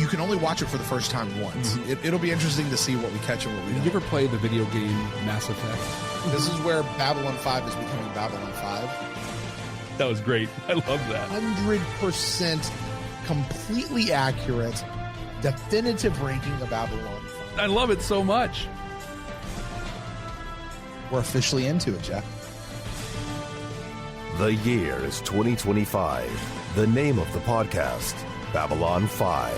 you can only watch it for the first time once. It'll be interesting to see what we catch and what we don't. Did you ever play the video game Mass Effect? This is where Babylon 5 is becoming Babylon 5. That was great. I love that. 100% completely accurate, definitive ranking of Babylon 5. I love it so much. We're officially into it, Jeff. The year is 2025. The name of the podcast, Babylon 5,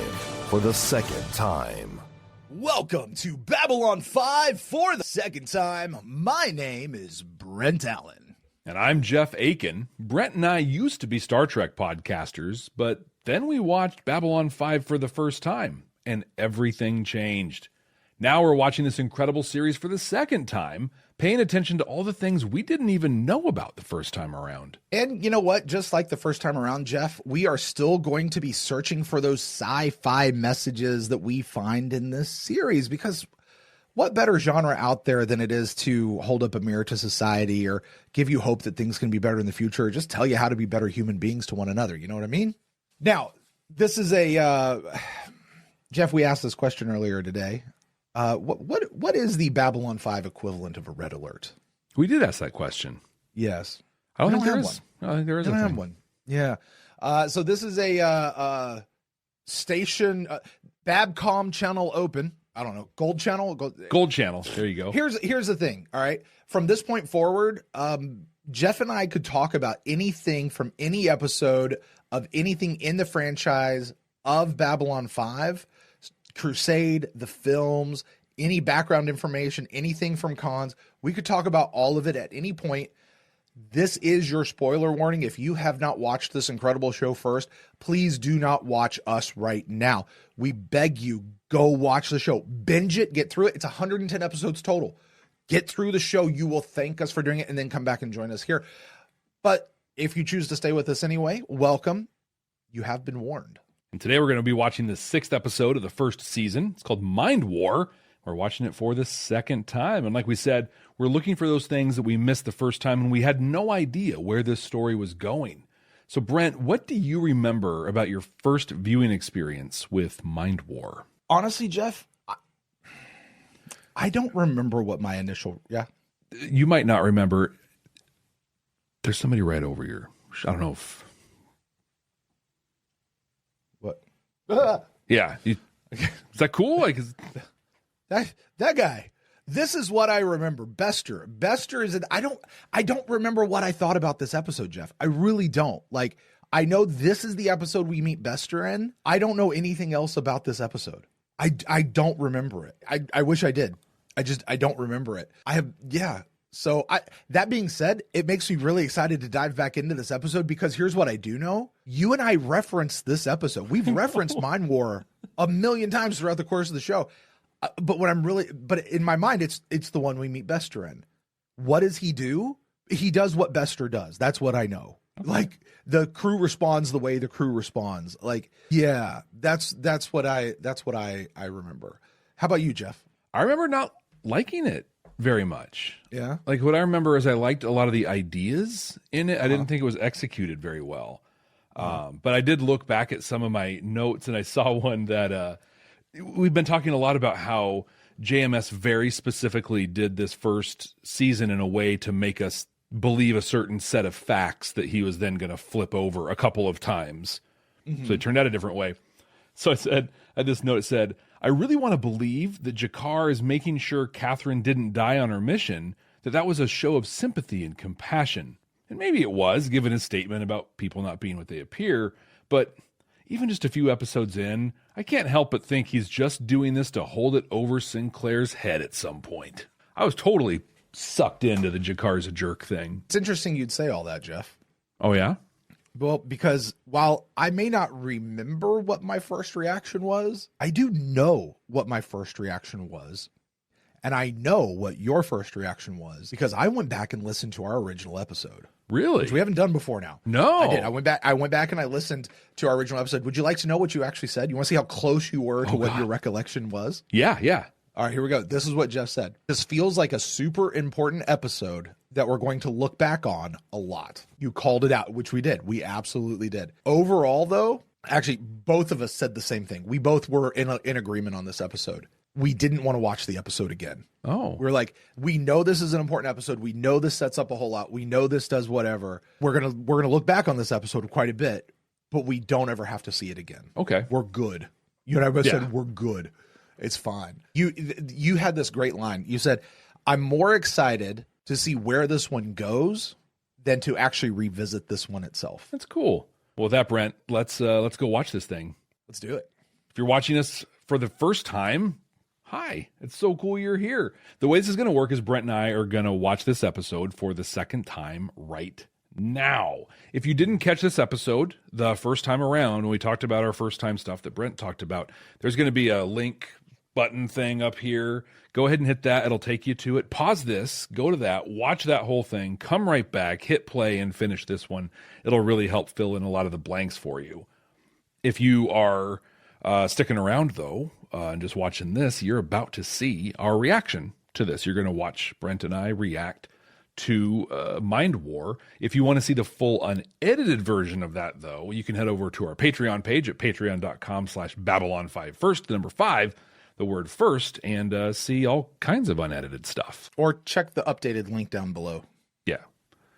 for the second time. Welcome to Babylon 5 for the second time. My name is Brent Allen. And I'm Jeff Akin. Brent and I used to be Star Trek podcasters, but then we watched Babylon 5 for the first time, and everything changed. Now we're watching this incredible series for the second time, paying attention to all the things we didn't even know about the first time around. And you know what? Just like the first time around, Jeff, we are still going to be searching for those sci-fi messages that we find in this series, because what better genre out there than it is to hold up a mirror to society or give you hope that things can be better in the future, or just tell you how to be better human beings to one another. You know what I mean? Now, this is Jeff, we asked this question earlier today. What is the Babylon 5 equivalent of a red alert? We did ask that question. Yes. I don't think there is. I don't think there is. I don't have one. Yeah. So this is a station, Babcom channel open. I don't know. Gold channel? Gold channel. There you go. Here's the thing. All right. From this point forward, Jeff and I could talk about anything from any episode of anything in the franchise of Babylon 5, Crusade, the films, any background information, anything from cons. We could talk about all of it at any point. This is your spoiler warning. If you have not watched this incredible show first, please do not watch us right now. We beg you, go watch the show. Binge it, get through it. It's 110 episodes total. Get through the show. You will thank us for doing it, and then come back and join us here. But if you choose to stay with us anyway, welcome. You have been warned. And today we're going to be watching the 6th episode of the first season. It's called Mind War. We're watching it for the second time. And like we said, we're looking for those things that we missed the first time, and we had no idea where this story was going. So Brent, what do you remember about your first viewing experience with Mind War? Honestly, Jeff, I don't remember what my initial... Yeah? You might not remember. There's somebody right over here. I don't know if... Yeah. Is that cool? Like, that guy. This is what I remember. Bester is I don't remember what I thought about this episode, Jeff. I really don't. Like, I know this is the episode we meet Bester in. I don't know anything else about this episode. I don't remember it. I wish I did. I don't remember it. So that being said, it makes me really excited to dive back into this episode, because here's what I do know. You and I referenced this episode. We've referenced Mind War a million times throughout the course of the show. But in my mind, it's the one we meet Bester in. What does he do? He does what Bester does. That's what I know. Okay. Like, the crew responds the way the crew responds. Like, yeah, that's what I remember. How about you, Jeff? I remember not liking it very much. Yeah. Like, what I remember is I liked a lot of the ideas in it. I didn't think it was executed very well. But I did look back at some of my notes, and I saw one that we've been talking a lot about how JMS very specifically did this first season in a way to make us believe a certain set of facts that he was then going to flip over a couple of times. Mm-hmm. So it turned out a different way. So I said, at this note, it said, I really want to believe that G'Kar is making sure Catherine didn't die on her mission, that was a show of sympathy and compassion. And maybe it was, given his statement about people not being what they appear, but even just a few episodes in, I can't help but think he's just doing this to hold it over Sinclair's head at some point. I was totally sucked into the G'Kar's a jerk thing. It's interesting you'd say all that, Jeff. Oh, yeah? Well, because while I may not remember what my first reaction was, I do know what my first reaction was. And I know what your first reaction was, because I went back and listened to our original episode. Really? Which we haven't done before now. No. I did. I went back and I listened to our original episode. Would you like to know what you actually said? You want to see how close you were to what your recollection was? Yeah. All right, here we go. This is what Jeff said. This feels like a super important episode that we're going to look back on a lot. You called it out, which we did. We absolutely did. Overall, though, Actually, both of us said the same thing. We both were in agreement on this episode. We didn't want to watch the episode again. Oh. We're like, we know this is an important episode. We know this sets up a whole lot. We know this does whatever. We're gonna look back on this episode quite a bit, but we don't ever have to see it again. Okay. We're good. You and I both said we're good. It's fine. You had this great line. You said, I'm more excited to see where this one goes than to actually revisit this one itself. That's cool. Well, with that, Brent, let's go watch this thing. Let's do it. If you're watching us for the first time, hi. It's so cool you're here. The way this is going to work is Brent and I are going to watch this episode for the second time right now. If you didn't catch this episode the first time around, when we talked about our first time stuff that Brent talked about, there's going to be a link button thing up here. Go ahead and hit that. It'll take you to it. Pause this, go to that, watch that whole thing, come right back, hit play, and finish this one. It'll really help fill in a lot of the blanks for you. If you are sticking around, though, and just watching this, you're about to see our reaction to this. You're going to watch Brent and I react to Mind War. If you want to see the full unedited version of that, though, you can head over to our Patreon page at patreon.com/Babylon5First, the number 5, the word first, and see all kinds of unedited stuff. Or check the updated link down below. Yeah.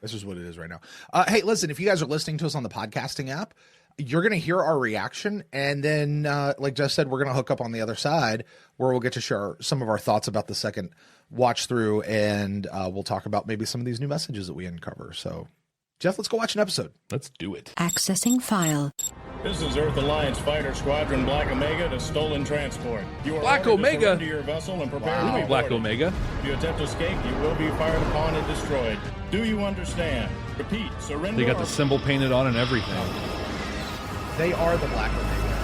This is what it is right now. Hey, listen, if you guys are listening to us on the podcasting app, you're going to hear our reaction. And then, like Jeff said, we're going to hook up on the other side where we'll get to share some of our thoughts about the second watch through. And we'll talk about maybe some of these new messages that we uncover. So, Jeff, let's go watch an episode. Let's do it. Accessing file. This is Earth Alliance Fighter Squadron Black Omega to stolen transport. You are Black ordered to Omega? surrender your vessel and prepare to be Black boarded. Omega. If you attempt to escape, you will be fired upon and destroyed. Do you understand? Repeat, surrender. They got the or- symbol painted on and everything. They are the Black Omega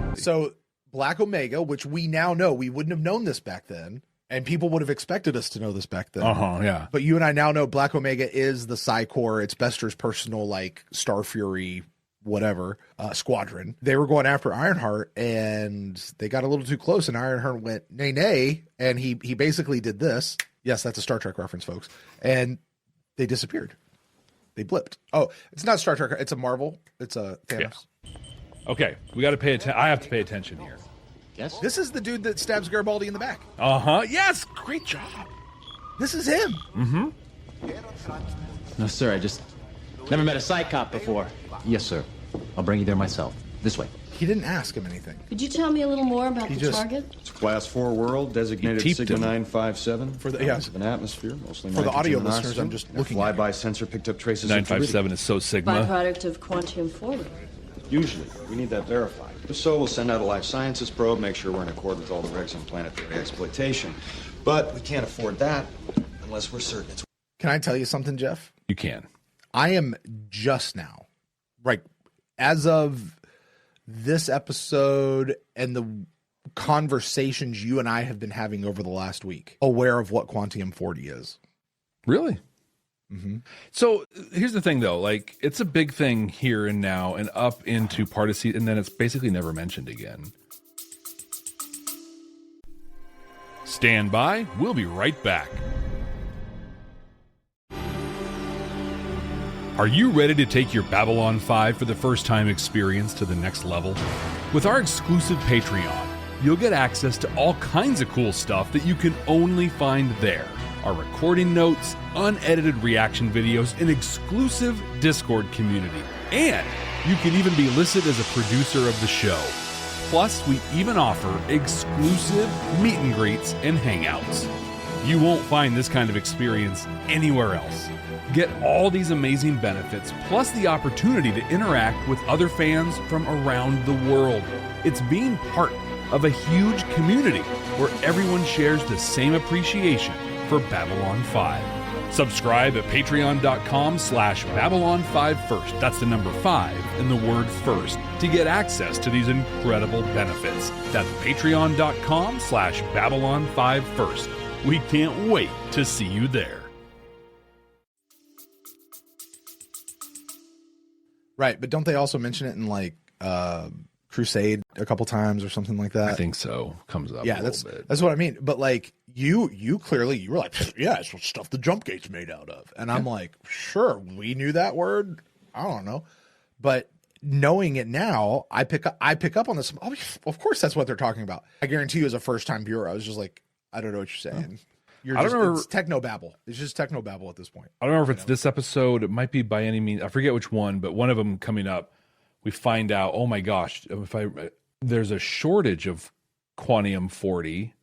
squad. So, Black Omega, which we now know, we wouldn't have known this back then. And people would have expected us to know this back then. Yeah. But you and I now know Black Omega is the Psi Corps. It's Bester's personal, like, Star Fury, whatever, squadron. They were going after Ironheart, and they got a little too close, and Ironheart went, nay, nay. And he basically did this. Yes, that's a Star Trek reference, folks. And they disappeared. They blipped. Oh, it's not Star Trek. It's a Marvel. It's a Thanos. Yeah. Okay, we got to pay attention. I have to pay attention here. Yes? This is the dude that stabs Garibaldi in the back. Yes, great job. This is him. No, sir, I just never met a psychop before. Yes, sir. I'll bring you there myself. This way. He didn't ask him anything. Could you tell me a little more about He the just- target? It's a Class 4 world, designated He teeped Sigma him. 957. For the- Balance yes. of an atmosphere, mostly For the audio nitrogen and listeners, oxygen. I'm just A looking at flyby sensor picked up traces of 957 is so Sigma. Byproduct of quantum forward. Usually, we need that verified. If so, we'll send out a life sciences probe, make sure we're in accord with all the regs on planetary exploitation. But we can't afford that unless we're certain it's... Can I tell you something, Jeff? You can. I am just now, right, as of this episode and the conversations you and I have been having over the last week, aware of what Quantum 40 is. Really? So here's the thing, though. Like, it's a big thing here and now and up into part of season, and then it's basically never mentioned again. Stand by. We'll be right back. Are you ready to take your Babylon 5 for the first time experience to the next level? With our exclusive Patreon, you'll get access to all kinds of cool stuff that you can only find there. Our recording notes, unedited reaction videos, an exclusive Discord community. And you can even be listed as a producer of the show. Plus, we even offer exclusive meet and greets and hangouts. You won't find this kind of experience anywhere else. Get all these amazing benefits, plus the opportunity to interact with other fans from around the world. It's being part of a huge community where everyone shares the same appreciation for Babylon 5. Subscribe at patreon.com/Babylon5First. That's the number 5 and the word first to get access to these incredible benefits. That's patreon.com/Babylon5First. We can't wait to see you there. Right, but don't they also mention it in, like, crusade a couple times or something like that. I think so. Comes up. Yeah, a that's little bit. that's what I mean. But like you clearly you were like, yeah, it's what stuff the jump gate's made out of, and I'm like, sure, we knew that word. I don't know, but knowing it now, I pick up on this. Oh, of course, that's what they're talking about. I guarantee you, as a first time viewer, I was just like, I don't know what you're saying. I don't remember. It's technobabble. It's just technobabble at this point. I don't remember if it's this episode. It might be by any means. I forget which one, but one of them coming up, we find out, oh my gosh, there's a shortage of Quantium 40,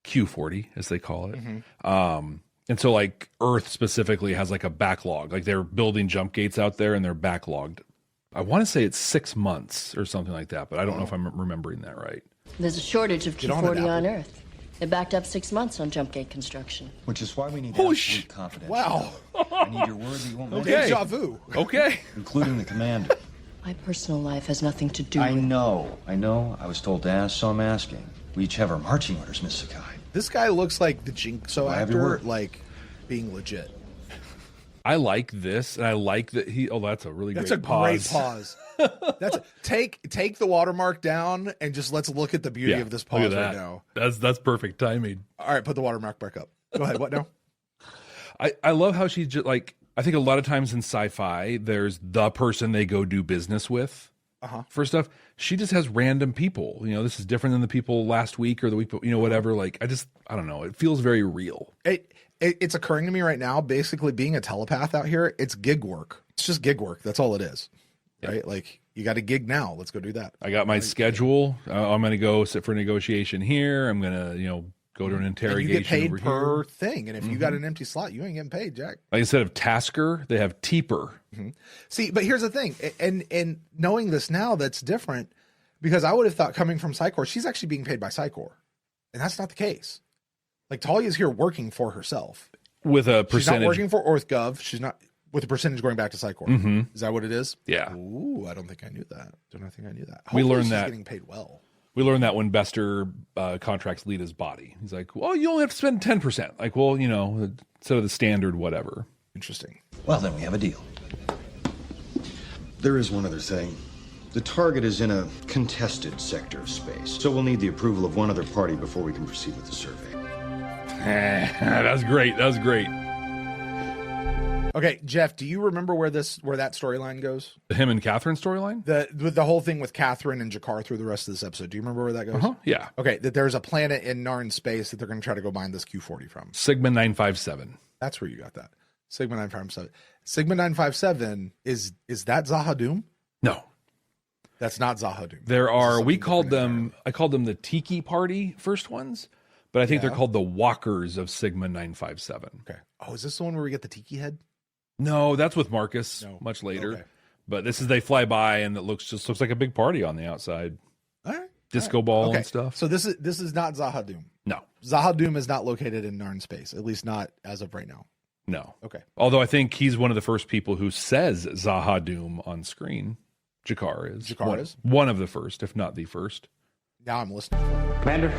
Q40 as they call it. And so like Earth specifically has like a backlog. Like they're building jump gates out there and they're backlogged. I want to say it's 6 months or something like that, but I don't know if I'm remembering that right. There's a shortage of Get on it, Q40 on Apple. Earth. They backed up 6 months on jump gate construction. Which is why we need Holy absolute confidence. Wow. I need your word that you won't make Okay. it, Deja vu. Okay. including the commander. My personal life has nothing to do I with... know. I was told to ask, so I'm asking. We each have our marching orders, Miss Sakai. This guy looks like the Jinxo I have your actor, word. like being legit. I like this, and I like that he. Oh, that's a really That's great a pause. great pause. Take the watermark down and just let's look at the beauty Yeah, of this look at pause right that. now. That's perfect timing. All right, put the watermark back up. Go ahead. What now? I love how she just like. I think a lot of times in sci-fi, there's the person they go do business with. For stuff, she just has random people. You know, this is different than the people last week or the week, you know, whatever. Like, I don't know. It feels very real. It's occurring to me right now. Basically, being a telepath out here, it's gig work. It's just gig work. That's all it is, right? Like you got a gig now. Let's go do that. I got my schedule. I'm going to go sit for a negotiation here. I'm going to, go to an And interrogation. you get paid over per here. thing, and if you got an empty slot, you ain't getting paid, Jack. Like instead of tasker, they have teeper. See, but here's the thing, and knowing this now, that's different because I would have thought coming from Psychor, she's actually being paid by Psychor, and that's not the case. Like Talia's here working for herself. With a She's percentage. not working for OrthGov. She's not with a percentage going back to Psychor. Is that what it is? Yeah. Ooh, I don't think I knew that. Don't I think I knew that? We Hopefully learned she's that. getting paid well. We learned that when Bester contracts Lita's body. He's like, well, you only have to spend 10%. Like, well, instead of the standard whatever. Interesting. Well, then we have a deal. There is one other thing. The target is in a contested sector of space, so we'll need the approval of one other party before we can proceed with the survey. That's great. That was great. Okay, Jeff, do you remember where that storyline goes? Him and Catherine storyline? The whole thing with Catherine and Jakar through the rest of this episode. Do you remember where that goes? Yeah. Okay, that there's a planet in Narn space that they're going to try to go mine this Q40 from. Sigma 957. That's where you got that. Sigma 957. Sigma 957 is that Zahadoom? No. That's not Zahadoom. There are, I called them the Tiki Party first ones, but I think they're called the Walkers of Sigma 957. Okay. Oh, is this the one where we get the tiki head? No, that's with Marcus much later. Okay. But this is they fly by and it looks like a big party on the outside. All right. Disco ball and stuff. So this is not Zahadoom. No. Zahadoom is not located in Narn space, at least not as of right now. No. Okay. Although I think he's one of the first people who says Zahadoom on screen. Jakar is. Jakar is? One of the first, if not the first. Now I'm listening. Commander,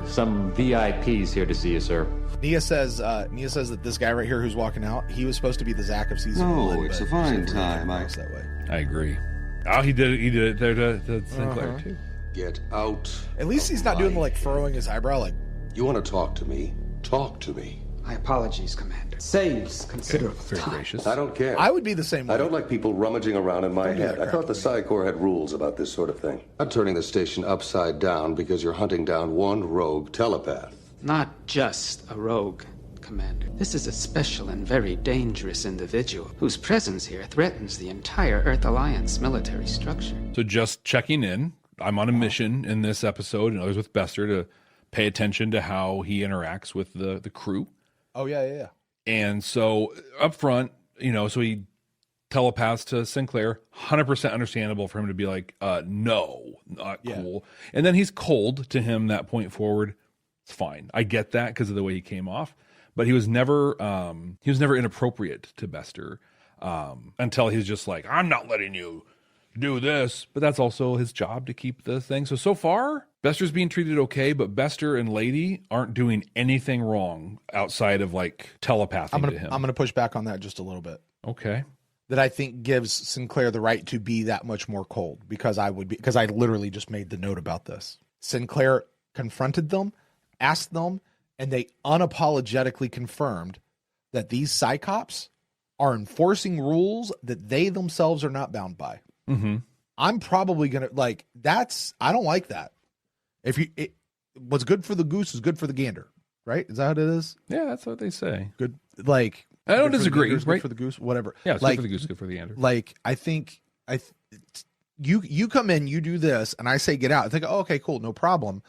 some VIPs here to see you, sir. Nia says that this guy right here who's walking out, he was supposed to be the Zach of season one. No, it's a fine time. That way. I agree. Oh, he did it there to Sinclair too. Get out. At least he's not doing the furrowing his eyebrow like. You want to talk to me? Talk to me. My apologies, Commander. Saves considerable Very time. gracious. I don't care. I would be the same way. I don't like people rummaging around in my Don't do head. that I thought the Psychor had rules about this sort of thing. I'm turning the station upside down because you're hunting down one rogue telepath. Not just a rogue, Commander. This is a special and very dangerous individual whose presence here threatens the entire Earth Alliance military structure. So just checking in. I'm on a mission in this episode and others with Bester to pay attention to how he interacts with the crew. Oh yeah. And so up front, so he telepaths to Sinclair, 100% understandable for him to be like, no, not cool. And then he's cold to him that point forward. It's fine. I get that because of the way he came off, but he was never inappropriate to Bester until he's just like, I'm not letting you do this, but that's also his job to keep the thing. So far, Bester's being treated okay, but Bester and Lady aren't doing anything wrong outside of telepathing to him. I'm gonna push back on that just a little bit. Okay. that I think gives Sinclair the right to be that much more cold, because I literally just made the note about this. Sinclair confronted them, asked them, and they unapologetically confirmed that these psychops are enforcing rules that they themselves are not bound by. Mm-hmm. I'm probably going to I don't like that. What's good for the goose is good for the gander, right? Is that what it is? Yeah, that's what they say. Good. I don't disagree. Good right? for the goose, whatever. Yeah, it's good for the goose, good for the gander. I think you come in, you do this, and I say get out. I think, oh, okay, cool, no problem.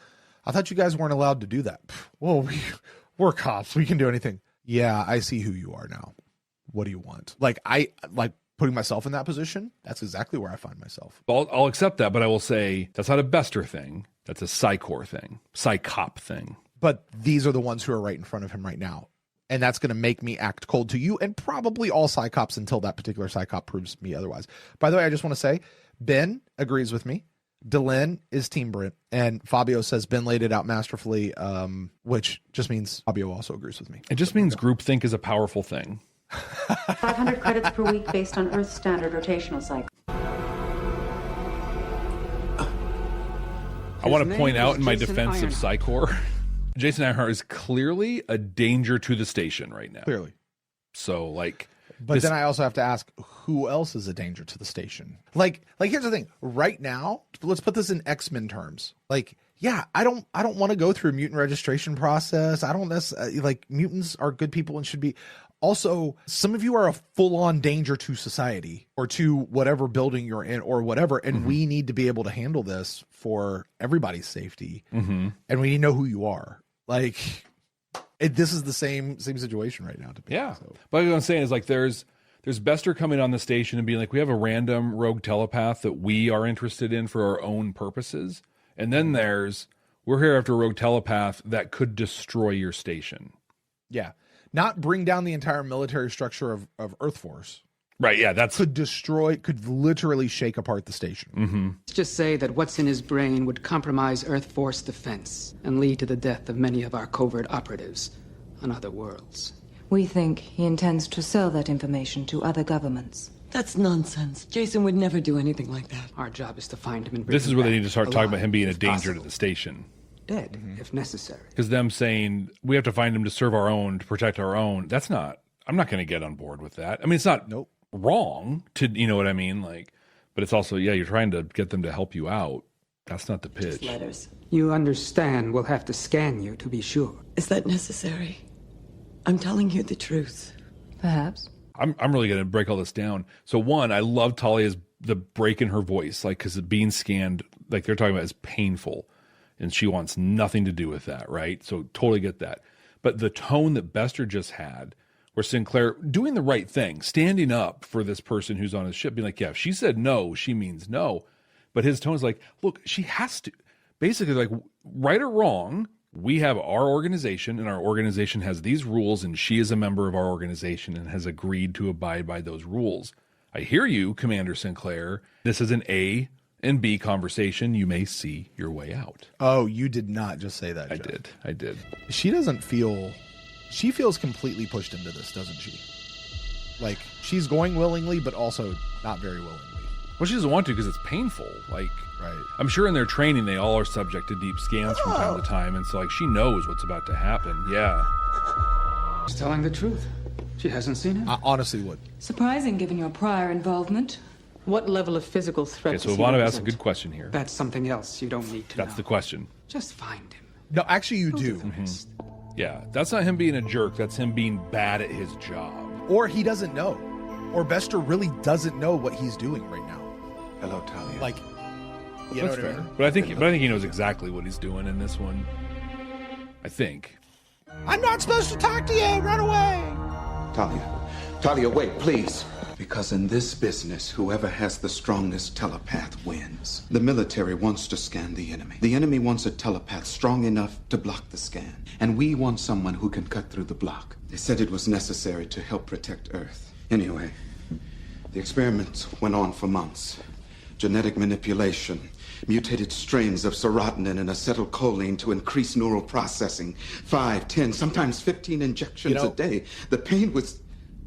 I thought you guys weren't allowed to do that. Well, we're cops. We can do anything. Yeah, I see who you are now. What do you want? I putting myself in that position. That's exactly where I find myself. I'll accept that, but I will say that's not a Bester thing. That's a Psycor thing, Psycop thing. But these are the ones who are right in front of him right now. And that's going to make me act cold to you and probably all Psycops until that particular Psycop proves me otherwise. By the way, I just want to say, Ben agrees with me. Delenn is Team Brent. And Fabio says Ben laid it out masterfully, which just means Fabio also agrees with me. It just means groupthink is a powerful thing. 500 credits per week based on Earth's standard rotational cycle. I want to point out in my defense of Psycor, Jason Ironheart is clearly a danger to the station right now. Clearly. So, But then I also have to ask, who else is a danger to the station? Here's the thing. Right now, let's put this in X-Men terms. Yeah, I don't want to go through a mutant registration process. I don't necessarily, mutants are good people and should be. Also, some of you are a full-on danger to society or to whatever building you're in or whatever, and we need to be able to handle this for everybody's safety, and we need to know who you are. This is the same situation right now. To me. Yeah, so. But what I'm saying is there's Bester coming on the station and being like, we have a random rogue telepath that we are interested in for our own purposes, and then we're here after a rogue telepath that could destroy your station. Yeah. Not bring down the entire military structure of Earth Force. Right, yeah, could literally shake apart the station. Mm-hmm. Let's just say that what's in his brain would compromise Earth Force defense and lead to the death of many of our covert operatives on other worlds. We think he intends to sell that information to other governments. That's nonsense. Jason would never do anything like that. Our job is to find him and bring This is him where they back need to start talking about him being a if danger possible. to the station. Dead, if necessary. Because them saying, we have to find him to serve our own, to protect our own, I'm not going to get on board with that. I mean, it's not wrong to, you know what I mean? But it's also, you're trying to get them to help you out. That's not the pitch. Just letters. You understand we'll have to scan you to be sure. Is that necessary? I'm telling you the truth. Perhaps. I'm really going to break all this down. So one, I love Talia's, the break in her voice, because being scanned, they're talking about is painful. And she wants nothing to do with that, right? So totally get that. But the tone that Bester just had, where Sinclair doing the right thing, standing up for this person who's on his ship, being like, yeah, if she said no, she means no. But his tone is like, look, she has to. Basically, right or wrong, we have our organization, and our organization has these rules, and she is a member of our organization and has agreed to abide by those rules. I hear you, Commander Sinclair. This is an A and B conversation. You may see your way out. Oh, you did not just say that, Jeff. I did. She feels completely pushed into this, doesn't she? She's going willingly, but also not very willingly. Well, she doesn't want to because it's painful. Right. I'm sure in their training, they all are subject to deep scans from time to time. And so she knows what's about to happen. Yeah. She's telling the truth. She hasn't seen him. I honestly would. Surprising given your prior involvement. What level of physical threat Okay, so Ivana asked a good question here. That's something else you don't need to know. That's the question. Just find him. No, actually you do. Yeah, that's not him being a jerk. That's him being bad at his job. Or he doesn't know. Or Bester really doesn't know what he's doing right now. Hello, Talia. You know what I mean? But I think he knows exactly what he's doing in this one. I think. I'm not supposed to talk to you. Run away. Talia, wait, please. Because in this business, whoever has the strongest telepath wins. The military wants to scan the enemy. The enemy wants a telepath strong enough to block the scan. And we want someone who can cut through the block. They said it was necessary to help protect Earth. Anyway, the experiments went on for months. Genetic manipulation, mutated strains of serotonin and acetylcholine to increase neural processing. 5, 10, sometimes 15 injections a day. The pain was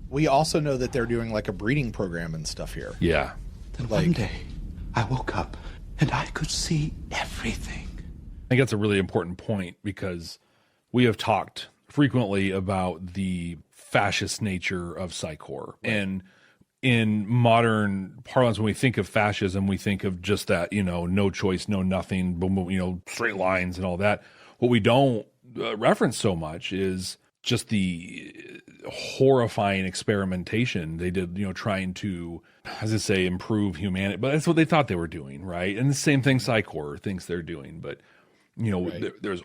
We also know that they're doing like a breeding program and stuff here. Yeah. Then one day, I woke up and I could see everything. I think that's a really important point because we have talked frequently about the fascist nature of psych horror. Right. And in modern parlance, when we think of fascism, we think of just that, no choice, no nothing, boom, boom, straight lines and all that. What we don't reference so much is just the horrifying experimentation they did, trying to, as I say, improve humanity. But that's what they thought they were doing, right? And the same thing psych horror thinks they're doing. But, right. There's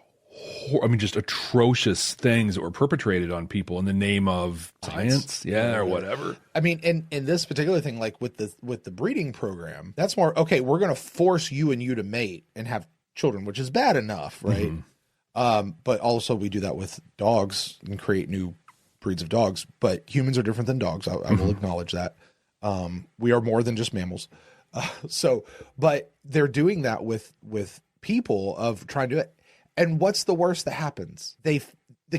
just atrocious things that were perpetrated on people in the name of science, or whatever. I mean, in this particular thing, like with the breeding program, that's more, okay, we're going to force you to mate and have children, which is bad enough, right? Mm-hmm. But also we do that with dogs and create new breeds of dogs. But humans are different than dogs. I will acknowledge that. We are more than just mammals. But they're doing that with people of trying to do it. And what's the worst that happens? The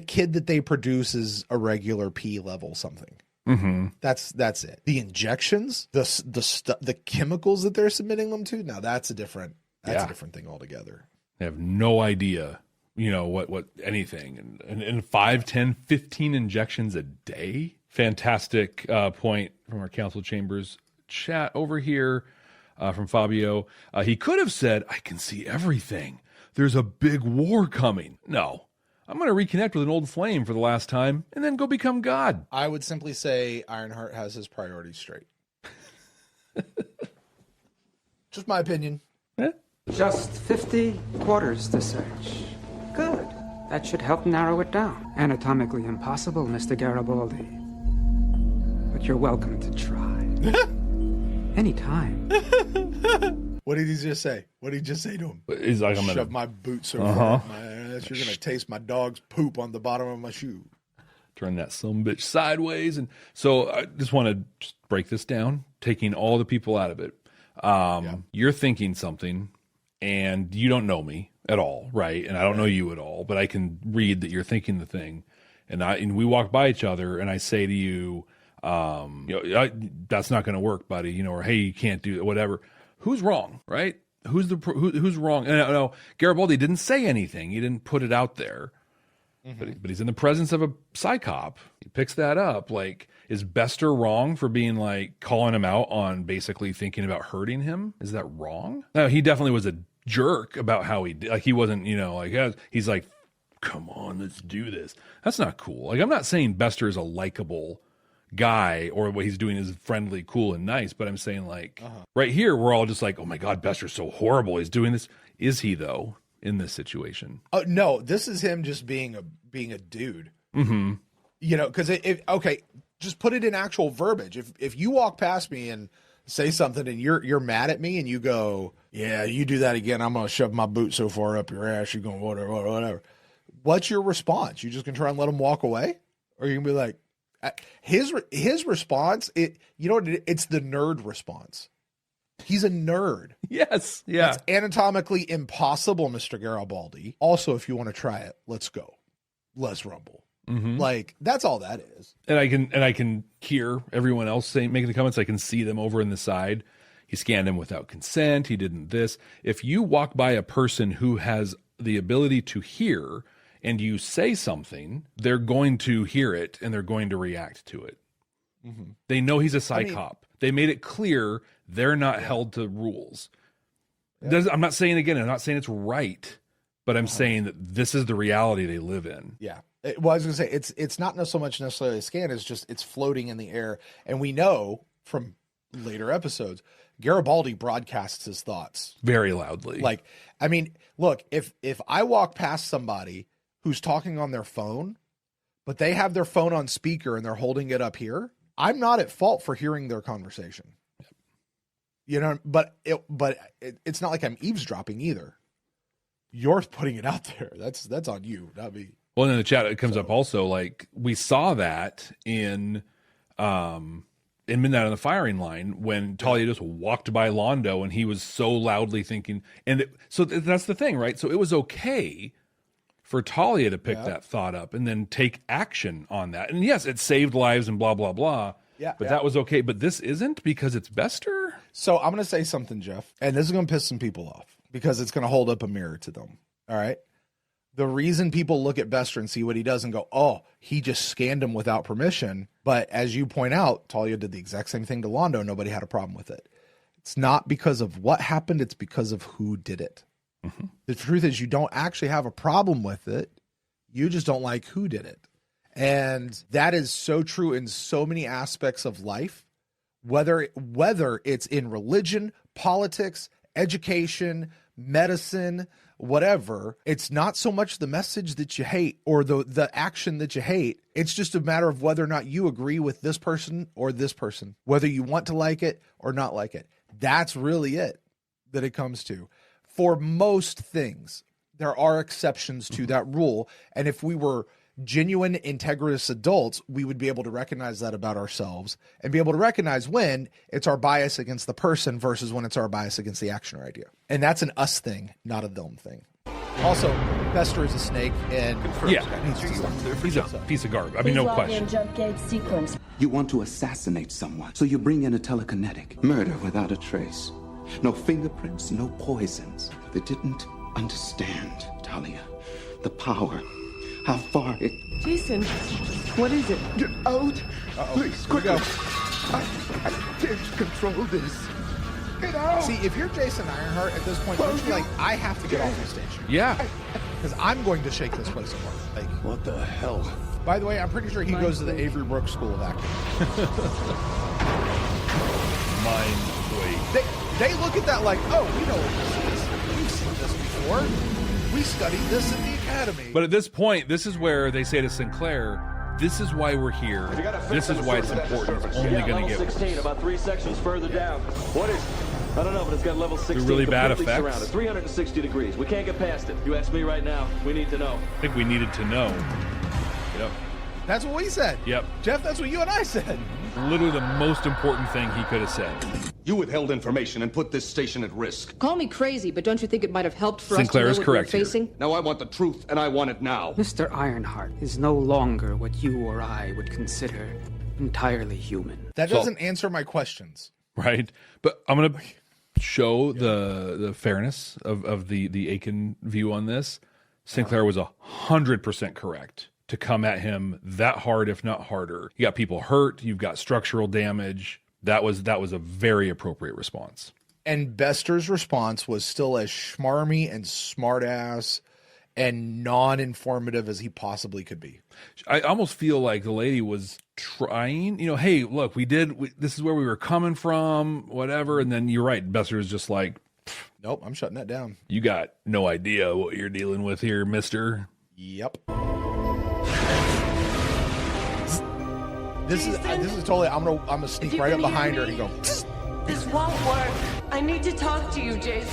kid that they produce is a regular P level something. Mm-hmm. That's it. The injections, the chemicals that they're submitting them to. Now that's a different thing altogether. They have no idea, what anything, and 5, 10, 15 injections a day. Fantastic point from our council chambers chat over here from Fabio. He could have said, "I can see everything. There's a big war coming." No, I'm going to reconnect with an old flame for the last time and then go become God. I would simply say Ironheart has his priorities straight. Just my opinion. Just 50 quarters to search. Good. That should help narrow it down. Anatomically impossible, Mr. Garibaldi. But you're welcome to try. Anytime. What did he just say? What did he just say to him? He's like, I'm shove my boots so far up my ass, you're going to taste my dog's poop on the bottom of my shoe. Turn that sumbitch sideways. And so I just want to just break this down, taking all the people out of it. You're thinking something, and you don't know me at all, right? And I don't know you at all, but I can read that you're thinking the thing. And we walk by each other, and I say to you, that's not going to work, buddy, or hey, you can't do that, whatever. Who's wrong, right? Who's wrong? And no, Garibaldi didn't say anything. He didn't put it out there. Mm-hmm. But he's in the presence of a psychop. He picks that up. Like, is Bester wrong for being like calling him out on basically thinking about hurting him? Is that wrong? No, he definitely was a jerk about how he did. Like, he wasn't, he's like, come on, let's do this. That's not cool. Like, I'm not saying Bester is a likable guy or what he's doing is friendly, cool, and nice, but I'm saying right here we're all just like, oh my God, Bester's so horrible. He's doing this. Is he though in this situation? Oh no, this is him just being a dude. Mm-hmm. Because okay, just put it in actual verbiage. If you walk past me and say something and you're mad at me and you go, yeah, you do that again, I'm gonna shove my boot so far up your ass, you're going whatever. What's your response? You just gonna try and let him walk away, or you gonna be like, his response, it's the nerd response. He's a nerd. Yes. Yeah. It's anatomically impossible, Mr. Garibaldi. Also, if you want to try it, let's go. Let's rumble. Mm-hmm. Like, that's all that is. And I can hear everyone else making the comments. I can see them over in the side. He scanned him without consent. He didn't this. If you walk by a person who has the ability to hear and you say something, they're going to hear it and they're going to react to it. Mm-hmm. They know he's a psychop. They made it clear they're not held to rules. Yeah. I'm not saying it's right, but I'm saying that this is the reality they live in. Yeah. Well, I was going to say, it's not so much necessarily a scan, it's just it's floating in the air. And we know from later episodes, Garibaldi broadcasts his thoughts. Very loudly. Like, I mean, look, if I walk past somebody who's talking on their phone, but they have their phone on speaker and they're holding it up here, I'm not at fault for hearing their conversation. But it's not like I'm eavesdropping either. You're putting it out there. That's on you, not me. Well, in the chat, it comes up also, like, we saw that in Midnight on the Firing Line when Talia just walked by Londo and he was so loudly thinking. And so that's the thing, right? So it was okay for Talia to pick that thought up and then take action on that. And yes, it saved lives and blah, blah, blah. But that was okay. But this isn't because it's Bester? So I'm going to say something, Jeff, and this is going to piss some people off because it's going to hold up a mirror to them. All right? The reason people look at Bester and see what he does and go, oh, he just scanned him without permission. But as you point out, Talia did the exact same thing to Londo. Nobody had a problem with it. It's not because of what happened. It's because of who did it. Mm-hmm. The truth is you don't actually have a problem with it. You just don't like who did it. And that is so true in so many aspects of life, whether it's in religion, politics, education, medicine, whatever. It's not so much the message that you hate or the action that you hate. It's just a matter of whether or not you agree with this person or this person, whether you want to like it or not like it. That's really it that it comes to. For most things, there are exceptions to that rule. And if we were genuine, integrous adults, we would be able to recognize that about ourselves and be able to recognize when it's our bias against the person versus when it's our bias against the action or idea. And that's an us thing, not a them thing. Also, Bester is a snake, and he's a piece of garbage. I mean, no question. Jump gate sequence. You want to assassinate someone, so you bring in a telekinetic. Murder without a trace. No fingerprints, no poisons. They didn't understand, Talia, the power, how far it... Jason, what is it? Get out! Please, quick! I can't control this. Get out! See, if you're Jason Ironheart at this point, don't you like, I have to get off the station? Yeah. Because I'm going to shake this place apart. Like, what the hell? By the way, I'm pretty sure he goes to the Avery Brooks School of Acting. Mind quake. They look at that like, oh, we know what this is. We've seen this before. We studied this in the academy. But at this point, this is where they say to Sinclair, this is why we're here. This is why it's important. It's only going to get worse. 16, about 3 sections further down. What is it? I don't know, but it's got level 16. Really bad effects. Surrounded, 360 degrees. We can't get past it. You ask me right now. We need to know. I think we needed to know. Yep. That's what we said. Yep. Jeff, that's what you and I said. Literally the most important thing he could have said. You withheld information and put this station at risk. Call me crazy, but don't you think it might have helped for Sinclair us to know is what we're correct here. facing? Now I want the truth, and I want it now. Mr. Ironheart is no longer what you or I would consider entirely human. That doesn't answer my questions. Right? But I'm going to show the fairness of the Akin view on this. Sinclair was 100% correct to come at him that hard, if not harder. You got people hurt. You've got structural damage. That was a very appropriate response. And Bester's response was still as schmarmy and smart-ass and non-informative as he possibly could be. I almost feel like the lady was trying, hey, look, this is where we were coming from, whatever. And then you're right. Bester is just like, nope, I'm shutting that down. You got no idea what you're dealing with here, mister. Yep. This is totally. I'm gonna sneak right up behind her and go. This won't work. I need to talk to you, Jason.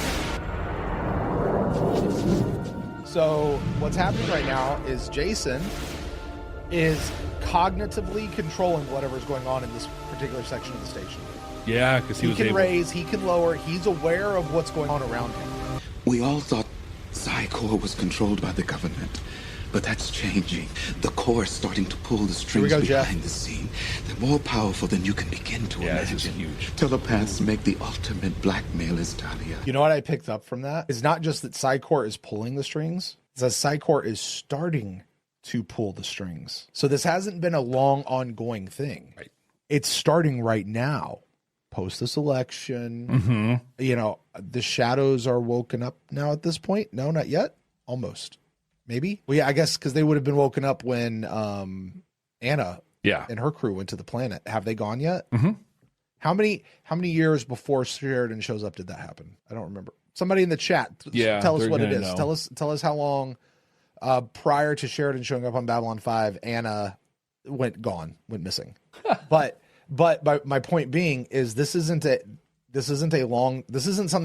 So what's happening right now is Jason is cognitively controlling whatever's going on in this particular section of the station. Yeah, because he can raise, he can lower. He's aware of what's going on around him. We all thought Psy-Corps was controlled by the government. But that's changing. The Corps is starting to pull the strings behind the scene. They're more powerful than you can begin to imagine. This is huge. Telepaths make the ultimate blackmailers, Talia. You know what I picked up from that? It's not just that Psy-Corps is pulling the strings. It's that Psy-Corps is starting to pull the strings. So this hasn't been a long ongoing thing. Right. It's starting right now. Post this election. Mm-hmm. The shadows are woken up now at this point. No, not yet. Almost. Maybe. Well, yeah, I guess because they would have been woken up when Anna and her crew went to the planet. Have they gone yet? Mm-hmm. How many years before Sheridan shows up did that happen? I don't remember. Somebody in the chat, tell us what it is. Know. Tell us how long prior to Sheridan showing up on Babylon 5, Anna went missing. but my point being is this isn't something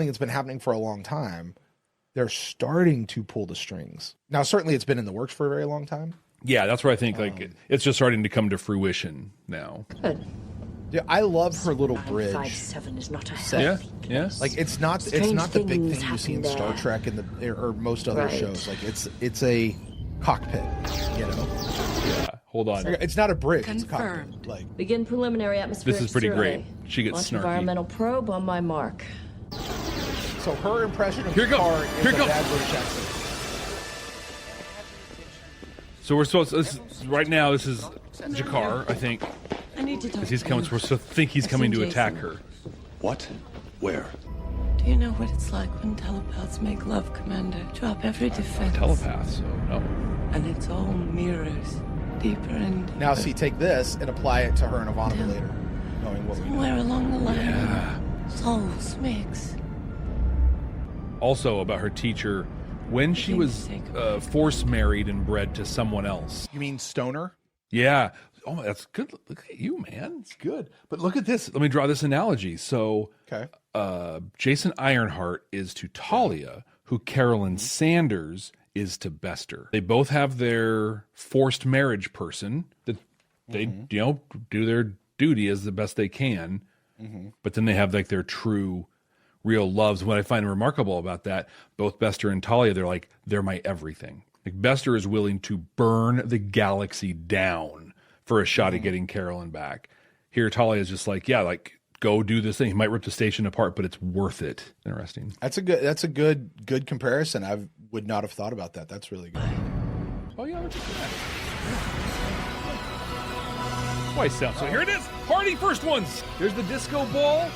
that's been happening for a long time. They're starting to pull the strings. Now, certainly it's been in the works for a very long time. Yeah, that's where I think it's just starting to come to fruition now. Good. Yeah, I love her little bridge. 5-7 is not a healthy place. Like it's not the big thing you see in Star Trek or most other shows. Like it's a cockpit, Yeah, hold on. It's not a bridge, Confirmed. it's a cockpit. Begin preliminary atmospheric This is pretty survey. great. She gets Launch snarky. environmental probe on my mark. So her impression of Here it goes. Jakar is Here it a goes. bad British accent. So we're supposed right now. This is Jakar, I think, I need to talk because he's to coming. you. We're supposed to think he's I've coming seen to attack Jason. her. What? Where? Do you know what it's like when telepaths make love, Commander? Drop every defense. Telepath, so no. And it's all mirrors. Deeper and deeper. Now, see, take this and apply it to her and Ivanova later, knowing what we know. Somewhere along the line, Yeah. souls mix. Also about her teacher, when she was force married and bred to someone else. You mean Stoner? Yeah. Oh, that's good. Look at you, man. It's good. But look at this. Let me draw this analogy. So, Okay. Jason Ironheart is to Talia, who Carolyn Sanders is to Bester. They both have their forced marriage person that they, do their duty as the best they can. But then they have like their true, real loves. What I find remarkable about that, both Bester and Talia, they're my everything. Like Bester is willing to burn the galaxy down for a shot at getting Carolyn back. Here, Talia is just like, go do this thing. He might rip the station apart, but it's worth it. Interesting. That's a good comparison. I would not have thought about that. That's really good. Oh yeah, look at that. Twice sound. So here it is. Party first ones. There's the disco ball.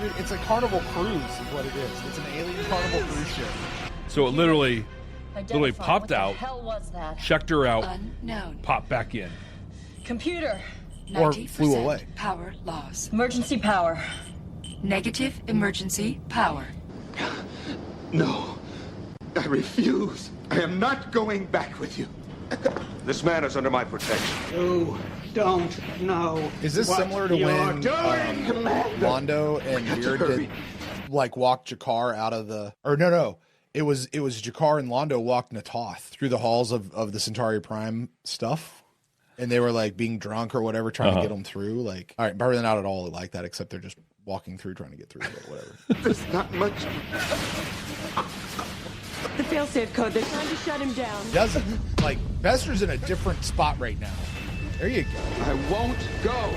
Dude, it's a Carnival Cruise is what it is. It's an alien Carnival Cruise ship. So it literally Identify. popped What the out, hell was that? checked her out, Unknown. popped back in. Computer. Or flew away. Power loss. Emergency power. Negative emergency power. No. I refuse. I am not going back with you. This man is under my protection. You don't know. Is this what similar to you're when doing, Commander. Londo and Veer did walk Jakar out of the? Or no. It was Jakar and Londo walked Natoth through the halls of the Centauri Prime stuff. And they were like being drunk or whatever, trying to get them through. Like, all right, probably not at all like that, except they're just walking through, trying to get through, but whatever. There's not much. The failsafe code. They're trying to shut him down. Doesn't like Bester's in a different spot right now. There you go. I won't go.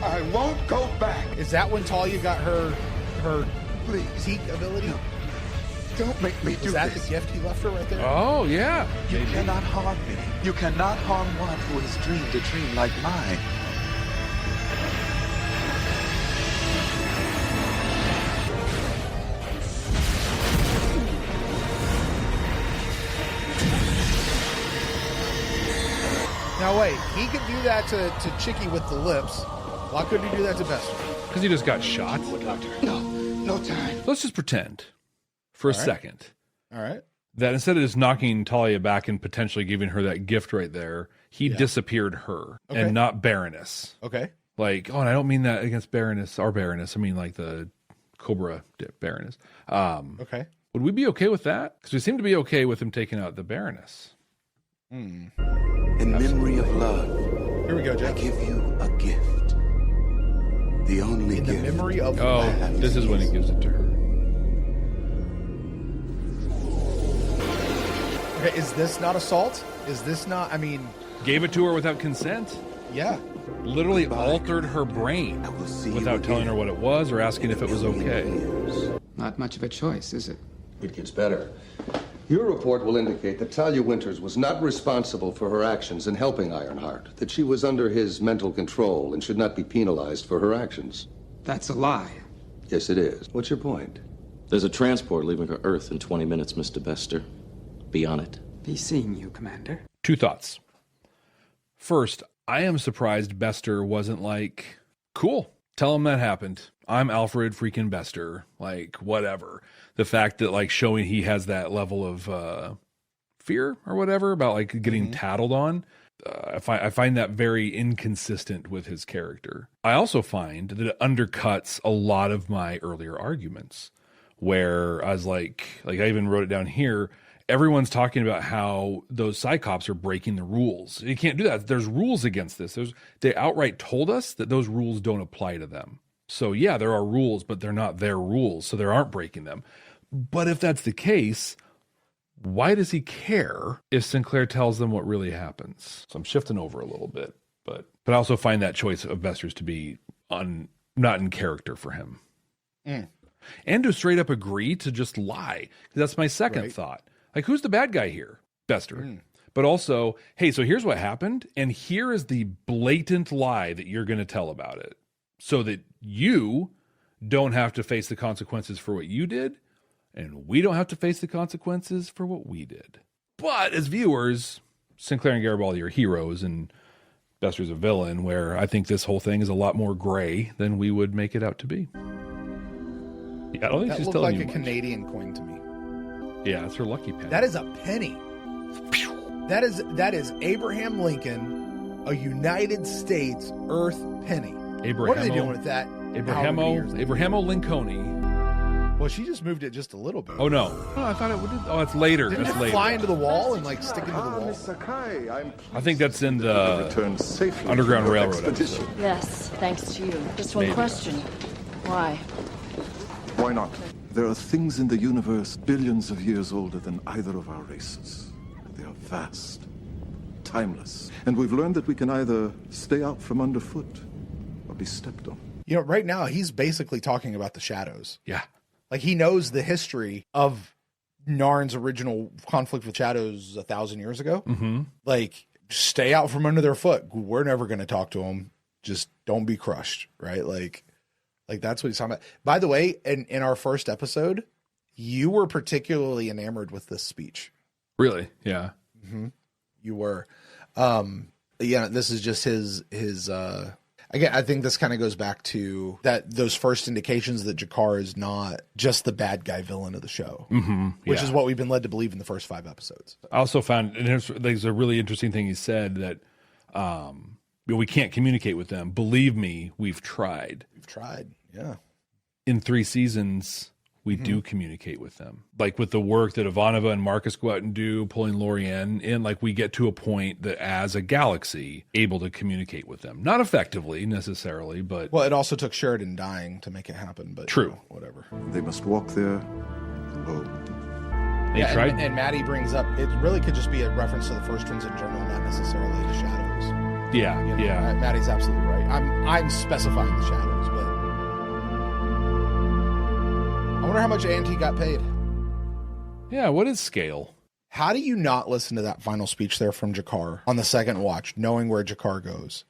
I won't go back. Is that when Talia got her Please. Zeke ability? Don't make me do Is that this. the gift he left her right there? Oh yeah. You cannot harm me. You cannot harm one who has dreamed a dream like mine. Now wait, he could do that to Chicky with the lips. Why couldn't he do that to Bester? Because he just got shot. No time. Let's just pretend for a second All right. that instead of just knocking Talia back and potentially giving her that gift right there, he disappeared her and not Baroness. Okay. Like, and I don't mean that against Baroness, our Baroness. I mean like the Cobra Baroness. Okay. Would we be okay with that? Because we seem to be okay with him taking out the Baroness. In memory of love, Here we go, I Jeff. give you a gift. The only In the gift. memory of Oh, this is when he gives it to her. Okay, is this not assault? Is this not, I mean, Gave it to her without consent? yeah. Literally altered her brain without telling her what it was or asking if it was okay. Not much of a choice, is it? It gets better. Your report will indicate that Talia Winters was not responsible for her actions in helping Ironheart, that she was under his mental control and should not be penalized for her actions. That's a lie. Yes, it is. What's your point? There's a transport leaving for Earth in 20 minutes, Mr. Bester. Be on it. Be seeing you, Commander. Two thoughts. First, I am surprised Bester wasn't like, cool, tell him that happened. I'm Alfred freaking Bester. Like, whatever. The fact that, like, showing he has that level of fear or whatever about, like, getting tattled on, I find that very inconsistent with his character. I also find that it undercuts a lot of my earlier arguments where I was like I even wrote it down here. Everyone's talking about how those Psychops are breaking the rules. You can't do that. There's rules against this. They outright told us that those rules don't apply to them. So yeah, there are rules, but they're not their rules, so they aren't breaking them. But if that's the case, why does he care if Sinclair tells them what really happens? So I'm shifting over a little bit, but I also find that choice of Bester's to be not in character for him. And to straight up agree to just lie. That's my second thought. Like, who's the bad guy here? Bester. But also, hey, so here's what happened, and here is the blatant lie that you're going to tell about it, so that you don't have to face the consequences for what you did, and we don't have to face the consequences for what we did. But as viewers, Sinclair and Garibaldi are heroes, and Bester's a villain, where I think this whole thing is a lot more gray than we would make it out to be. Yeah, I don't think That she's looked telling like you a much. Canadian coin to me. Yeah, it's her lucky penny. That is a penny. That is Abraham Lincoln, a United States Earth penny. What are they doing with that? Abrahamo Lincoln. Well, she just moved it just a little bit. Oh no! Oh, I thought it would. Oh, it's later. Didn't It's it later. fly into the wall and like stick into the wall? I think that's in the Underground Railroad episode. Yes, thanks to you. Just one Maybe. question. Why? Why not? There are things in the universe billions of years older than either of our races. They are vast, timeless, and we've learned that we can either stay out from underfoot or be stepped on. You know, right now he's basically talking about the shadows. Yeah. Like, he knows the history of Narn's original conflict with shadows 1,000 years ago. Mm-hmm. Like, stay out from under their foot. We're never going to talk to them. Just don't be crushed, right? Like that's what he's talking about. By the way, in our first episode, you were particularly enamored with this speech. Really? Yeah. Mm-hmm. You were. Yeah, this is just his again, I think this kind of goes back to those first indications that G'Kar is not just the bad guy villain of the show, which is what we've been led to believe in the first 5 episodes. I also found, and there's a really interesting thing he said, that we can't communicate with them. Believe me, we've tried. We've tried, yeah. In 3 seasons, we do communicate with them. Like with the work that Ivanova and Marcus go out and do, pulling Lorianne in, like we get to a point that as a galaxy, able to communicate with them. Not effectively, necessarily, but... Well, it also took Sheridan dying to make it happen, but... True. You know, whatever. They must walk there alone. They tried. And Maddie brings up, it really could just be a reference to the first ones in general, not necessarily the shadows. Yeah, You know, yeah. Maddie's absolutely right. I'm specifying the shadows, but... I wonder how much Auntie got paid. Yeah, what is scale? How do you not listen to that final speech there from G'Kar on the second watch, knowing where G'Kar goes,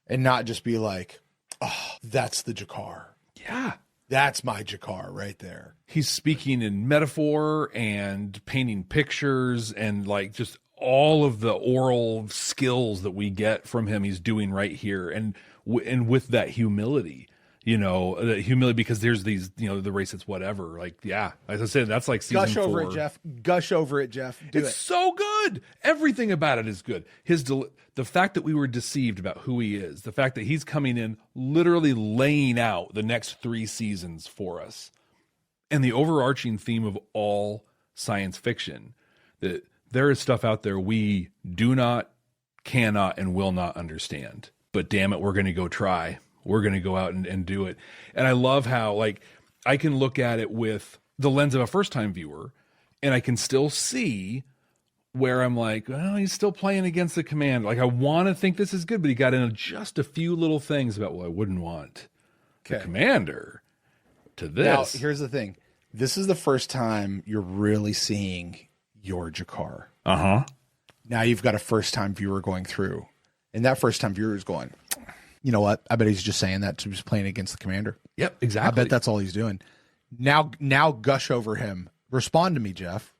and not just be like, oh, that's the G'Kar. Yeah. That's my G'Kar right there. He's speaking in metaphor and painting pictures and like just all of the oral skills that we get from him he's doing right here. And with that humility. You know, the humility, because there's these, you know, the race, it's whatever. Like, yeah, as I said, that's like season 4. Gush over it, Jeff. Gush over it, Jeff. Do it's it. so good. Everything about it is good. The fact that we were deceived about who he is, the fact that he's coming in, literally laying out the next 3 seasons for us, and the overarching theme of all science fiction, that there is stuff out there we do not, cannot, and will not understand. But damn it, we're going to go try. We're going to go out and do it. And I love how, like, I can look at it with the lens of a first-time viewer, and I can still see where I'm like, well, he's still playing against the command. Like, I want to think this is good, but he got in just a few little things about, well, I wouldn't want the commander to this. Now, here's the thing. This is the first time you're really seeing your G'Kar. Uh-huh. Now you've got a first-time viewer going through, and that first-time viewer is going, you know what? I bet he's just saying that to just playing against the commander. Yep, exactly. I bet that's all he's doing. Now gush over him. Respond to me, Jeff.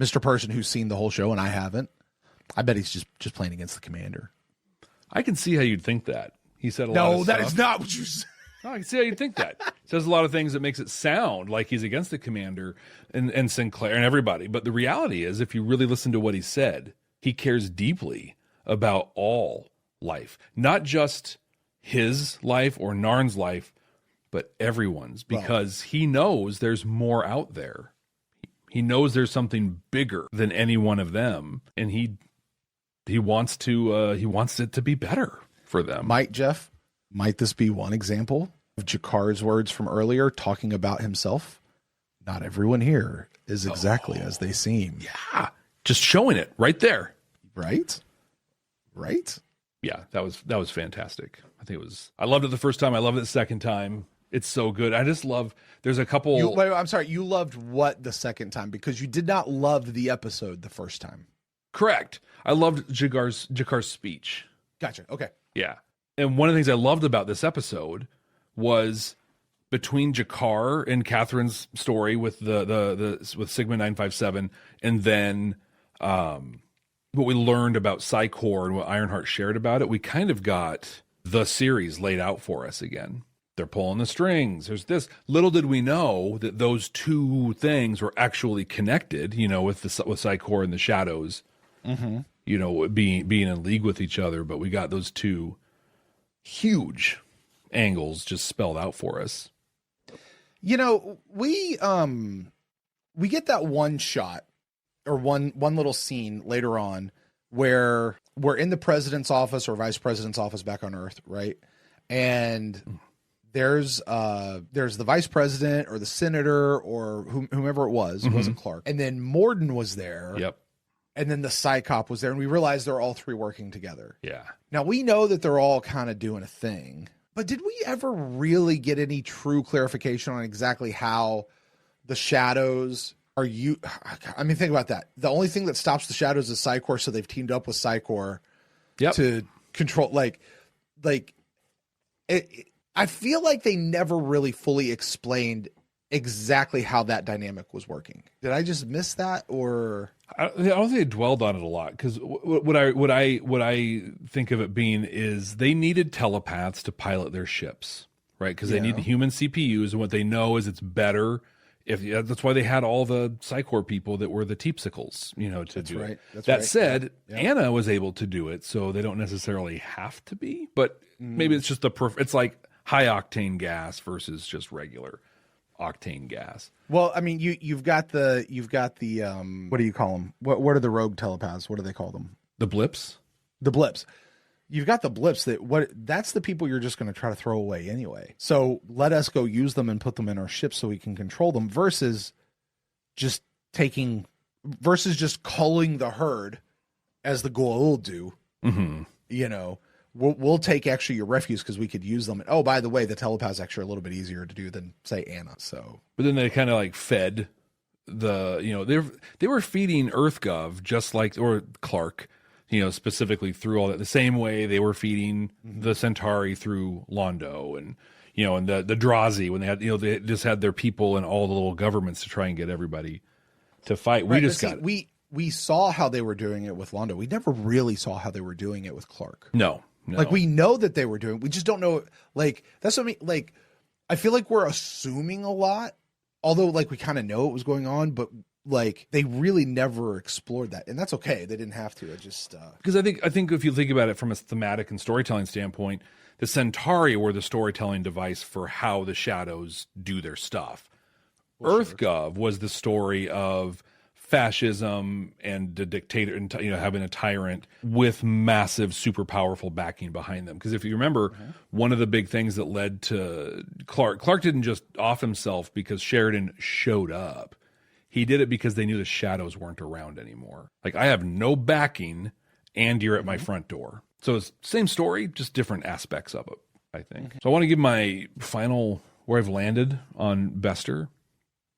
Mr. Person who's seen the whole show and I haven't. I bet he's just playing against the commander. I can see how you'd think that. He said a lot of No, stuff. that is not what you said. No, I can see how you'd think that. He says a lot of things that makes it sound like he's against the commander and Sinclair and everybody. But the reality is, if you really listen to what he said, he cares deeply about all life. Not just his life or Narn's life, but everyone's, because he knows there's more out there. He knows there's something bigger than any one of them, and he wants it to be better for them. Might this be one example of G'Kar's words from earlier talking about himself? Not everyone here is exactly as they seem. Yeah. Just showing it right there. Right? Yeah, that was fantastic. I loved it the first time. I loved it the second time. It's so good. I just love, there's a couple. Wait, I'm sorry. You loved what the second time? Because you did not love the episode the first time. Correct. I loved Jakar's speech. Gotcha. Okay. Yeah. And one of the things I loved about this episode was between Jakar and Catherine's story with with Sigma 957, and then what we learned about Psychor and what Ironheart shared about it, we kind of got the series laid out for us again. They're pulling the strings. There's this. Little did we know that those two things were actually connected, with Psychor and the Shadows, being in league with each other. But we got those two huge angles just spelled out for us. We get that one shot or one little scene later on where we're in the president's office or vice president's office back on Earth, right? And there's the vice president or the senator or whomever it was. It wasn't Clark. And then Morden was there. Yep. And then the Psy-Cop was there, and we realized they're all three working together. Yeah. Now we know that they're all kind of doing a thing, but did we ever really get any true clarification on exactly how the Shadows are think about that. The only thing that stops the Shadows is Psychor, so they've teamed up with Psychor to control, I feel like they never really fully explained exactly how that dynamic was working. Did I just miss that, or I don't think they dwelled on it a lot, because what I think of it being is they needed telepaths to pilot their ships, right? Because they need human CPUs, and what they know is it's better if that's why they had all the Psychor people that were the Teepsicles, to do it. That said, Anna was able to do it, so they don't necessarily have to be, but maybe it's just it's like high octane gas versus just regular octane gas. Well, I mean, you've got the what do you call them? What are the rogue telepaths? What do they call them? The blips. The blips. You've got the blips that's the people you're just going to try to throw away anyway. So let us go use them and put them in our ships so we can control them versus just culling the herd as the Goa'uld do. We'll take actually your refuse because we could use them. And, oh, by the way, the telepath's actually a little bit easier to do than, say, Anna. So, but then they kind of fed they were feeding EarthGov just like, or Clark, specifically through all that, the same way they were feeding the Centauri through Londo and the Drazi when they had, they just had their people and all the little governments to try and get everybody to fight. We saw how they were doing it with Londo. We never really saw how they were doing it with Clark. No. We know that they were doing, we just don't know. That's what I mean. I feel like we're assuming a lot, although we kind of know what was going on, but they really never explored that, and that's okay. They didn't have to. It just because I think if you think about it from a thematic and storytelling standpoint, the Centauri were the storytelling device for how the Shadows do their stuff. EarthGov was the story of fascism and the dictator, and having a tyrant with massive, super powerful backing behind them. Because if you remember, one of the big things that led to Clark didn't just off himself because Sheridan showed up. He did it because they knew the Shadows weren't around anymore. I have no backing, and you're at my front door. So it's same story, just different aspects of it, I think. So I want to give my final where I've landed on Bester.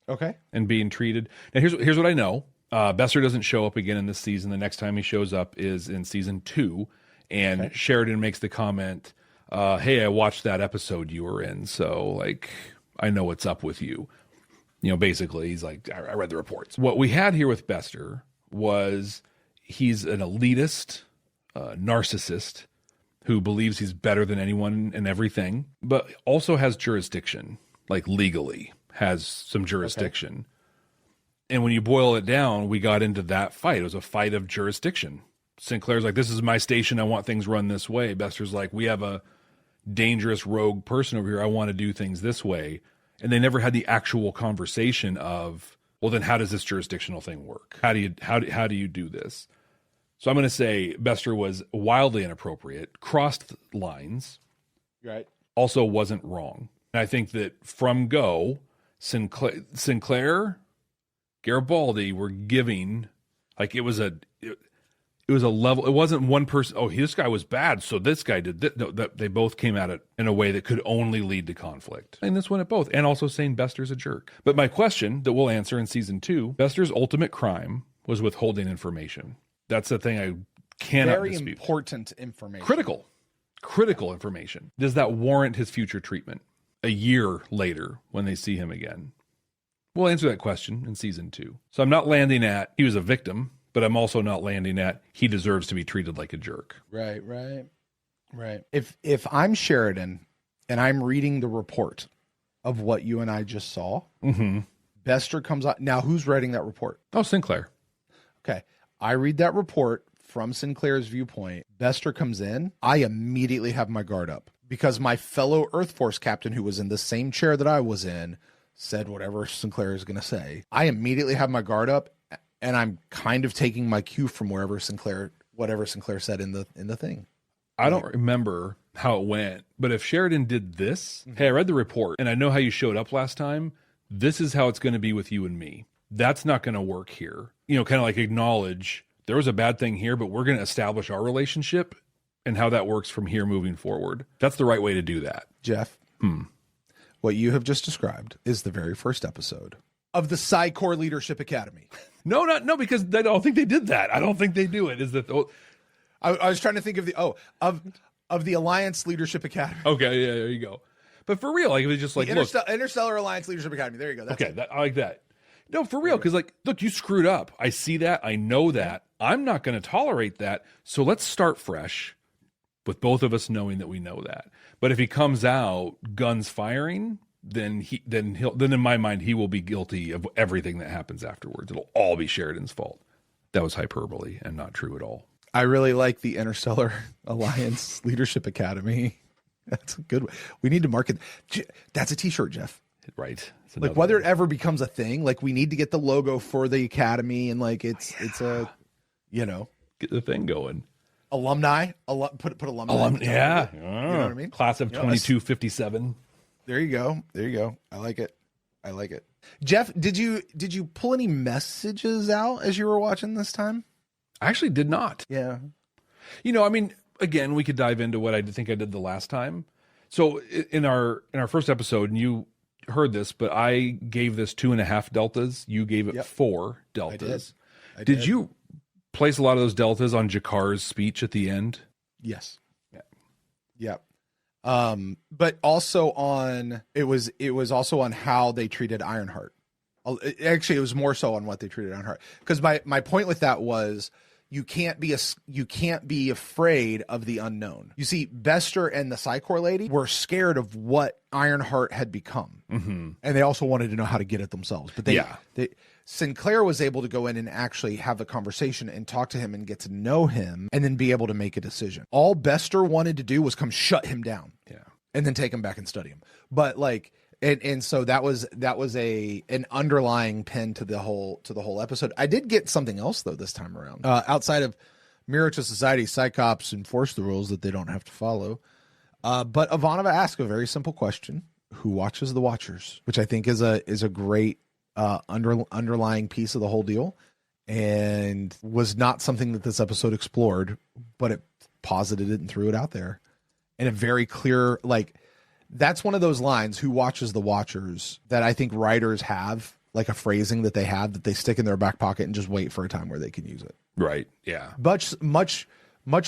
Okay. And being treated. Now, here's what I know. Bester doesn't show up again in this season. The next time he shows up is in season 2. And Sheridan makes the comment, hey, I watched that episode you were in. So, I know what's up with you. Basically, he's like, I read the reports. What we had here with Bester was he's an elitist, narcissist who believes he's better than anyone and everything, but also has jurisdiction, legally. Has some jurisdiction. And when you boil it down, we got into that fight. It was a fight of jurisdiction. Sinclair's like, this is my station. I want things run this way. Bester's like, we have a dangerous rogue person over here. I want to do things this way. And they never had the actual conversation of, well, then how does this jurisdictional thing work? How do you do this? So I'm going to say Bester was wildly inappropriate, crossed lines. Right. Also wasn't wrong. And I think that from go, Sinclair, Garibaldi were giving, like it was a level. It wasn't one person. Oh, this guy was bad, so this guy did this. No, they both came at it in a way that could only lead to conflict. And this went at both, and also saying Bester's a jerk. But my question that we'll answer in season 2: Bester's ultimate crime was withholding information. That's the thing I cannot dispute. Very important information. Critical information. Does that warrant his future treatment a year later when they see him again? We'll answer that question in season 2. So I'm not landing at he was a victim, but I'm also not landing at he deserves to be treated like a jerk. Right. If I'm Sheridan and I'm reading the report of what you and I just saw, Bester comes out. Now, who's writing that report? Oh, Sinclair. Okay. I read that report from Sinclair's viewpoint. Bester comes in. I immediately have my guard up because my fellow Earth Force captain who was in the same chair that I was in said whatever Sinclair is going to say. I immediately have my guard up, and I'm kind of taking my cue from whatever Sinclair said in the thing. I don't remember how it went, but if Sheridan did this, hey, I read the report and I know how you showed up last time. This is how it's going to be with you and me. That's not going to work here. You know, kind of like acknowledge there was a bad thing here, but we're going to establish our relationship and how that works from here moving forward. That's the right way to do that. Jeff, what you have just described is the very first episode of the Psi Corps Leadership Academy. No, because I don't think they did that. I don't think they do it. Is that? I was trying to think of the Alliance Leadership Academy. Okay, yeah, there you go. But for real, like it was just like Interstellar Alliance Leadership Academy. There you go. That's I like that. No, for real, because like, look, you screwed up. I see that. I know that. I'm not going to tolerate that. So let's start fresh, with both of us knowing that we know that. But if he comes out guns firing, then in my mind he will be guilty of everything that happens afterwards. It'll all be Sheridan's fault. That was hyperbole and not true at all. I really like the Interstellar Alliance Leadership Academy. That's a good one. We need to market. That's a t-shirt, Jeff. Right. Like whether it ever becomes a thing, like we need to get the logo for the Academy and like it's a, you know, get the thing going. Alumni, put alumni. Yeah. You know what I mean? Class of 2257. There you go. I like it. Jeff, did you pull any messages out as you were watching this time? I actually did not. Yeah. You know, I mean, again, we could dive into what I think I did the last time. So in our first episode, and you heard this, but I gave this 2.5 deltas. You gave it 4 deltas. I did. Did you place a lot of those deltas on Jakar's speech at the end? Yes. Yeah. But also on it was also on how they treated Ironheart. Actually, it was more so on what they treated Ironheart. Because my point with that was you can't be afraid of the unknown. You see, Bester and the Psi Corps lady were scared of what Ironheart had become, and they also wanted to know how to get it themselves. But Sinclair was able to go in and actually have a conversation and talk to him and get to know him, and then be able to make a decision. All Bester wanted to do was come shut him down, and then take him back and study him. But like. And so that was an underlying pin to the whole episode. I did get something else though this time around. Outside of Mirror to Society, Psychops enforce the rules that they don't have to follow. But Ivanova asked a very simple question: who watches the Watchers? Which I think is a great underlying piece of the whole deal, and was not something that this episode explored, but it posited it and threw it out there in a very clear like. That's one of those lines, who watches the Watchers, that I think writers have, like a phrasing that they have that they stick in their back pocket and just wait for a time where they can use it. Right. Yeah. Much